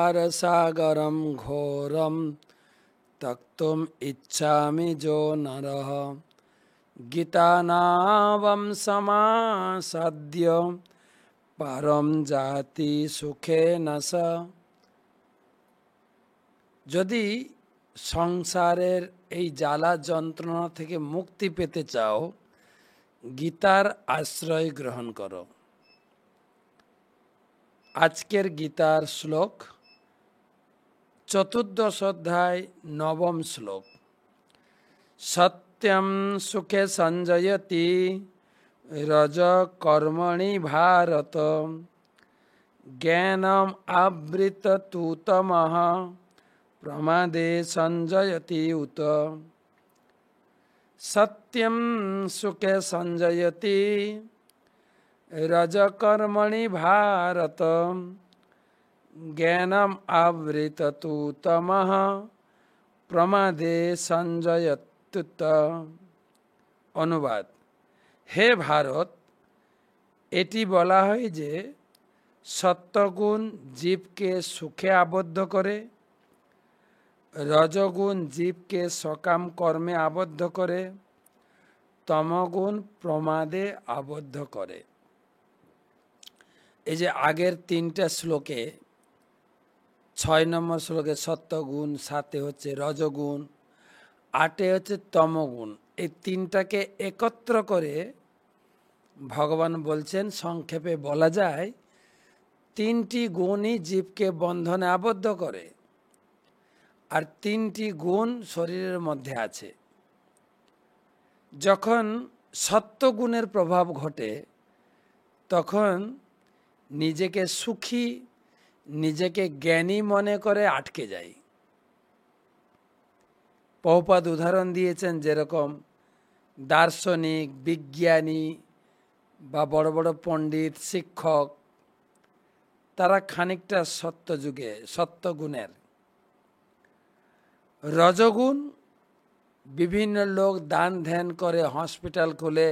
সংসার সাগরম ঘোরম তক্তুম ইচ্ছামি যো নরঃ গীতানাবম সমাসাদ্য পরম জাতি সুখে নস। যদি সংসারের এই জ্বালা যন্ত্রণা থেকে মুক্তি পেতে চাও, গীতার আশ্রয় গ্রহণ করো। আজকের গীতার শ্লোক 14 অধ্যায় 9 শ্লোক। সত্যম সুখে সঞ্জয়তি রজ কর্মণি ভারত জ্ঞানম আবৃত তু তমঃ প্রমাদে সঞ্জয়তি উত। সত্যম সুখে সঞ্জয়তি রজকর্মণি ভারত জ্ঞানম আবৃত তু তমঃ প্রমাদে সঞ্জয়ত্যুত। অনুবাদ: হে ভারত, এটি বলা হয় যে সত্যগুণ জীবকে সুখে আবদ্ধ করে, রজগুণ জীবকে সকাম কর্মে আবদ্ধ করে, তমগুণ প্রমাদে আবদ্ধ করে। এই যে আগের 3টা শ্লোকে, 6 নম্বর শ্লোকে সত্যগুণ, 7 হচ্ছে রজগুণ, 8 হচ্ছে তমগুণ, এই 3টাকে একত্র করে ভগবান বলছেন, সংক্ষেপে বলা যায় 3টি গুণই জীবকে বন্ধনে আবদ্ধ করে, আর 3টি গুণ শরীরের মধ্যে আছে। যখন সত্যগুণের প্রভাব ঘটে তখন নিজেকে সুখী, নিজেকে জ্ঞানী মনে করে আটকে যায়। প্রভুপাদ উদাহরণ দিয়েছেন, যেরকম দার্শনিক, বিজ্ঞানী বা বড় বড় পণ্ডিত, শিক্ষক, তারা খানিকটা সত্যযুগে সত্যগুণের। রজগুণ, বিভিন্ন লোক দান ধ্যান করে, হসপিটাল খুলে,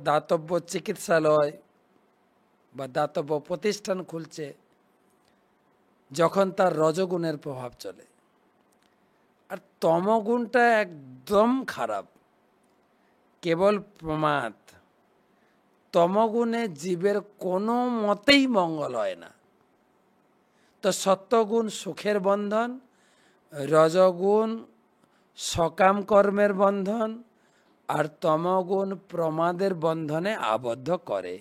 দাতব্য চিকিৎসালয় বা দাতব্য প্রতিষ্ঠান খুলছে, যখন তার রজগুণের প্রভাব চলে। আর তমগুণটা একদম খারাপ, কেবল প্রমাদ। তমগুণে জীবের কোনো মতেই মঙ্গল হয় না। তো সত্যগুণ সুখের বন্ধন, রজগুণ সকাম কর্মের বন্ধন, আর তমগুণ প্রমাদের বন্ধনে আবদ্ধ করে।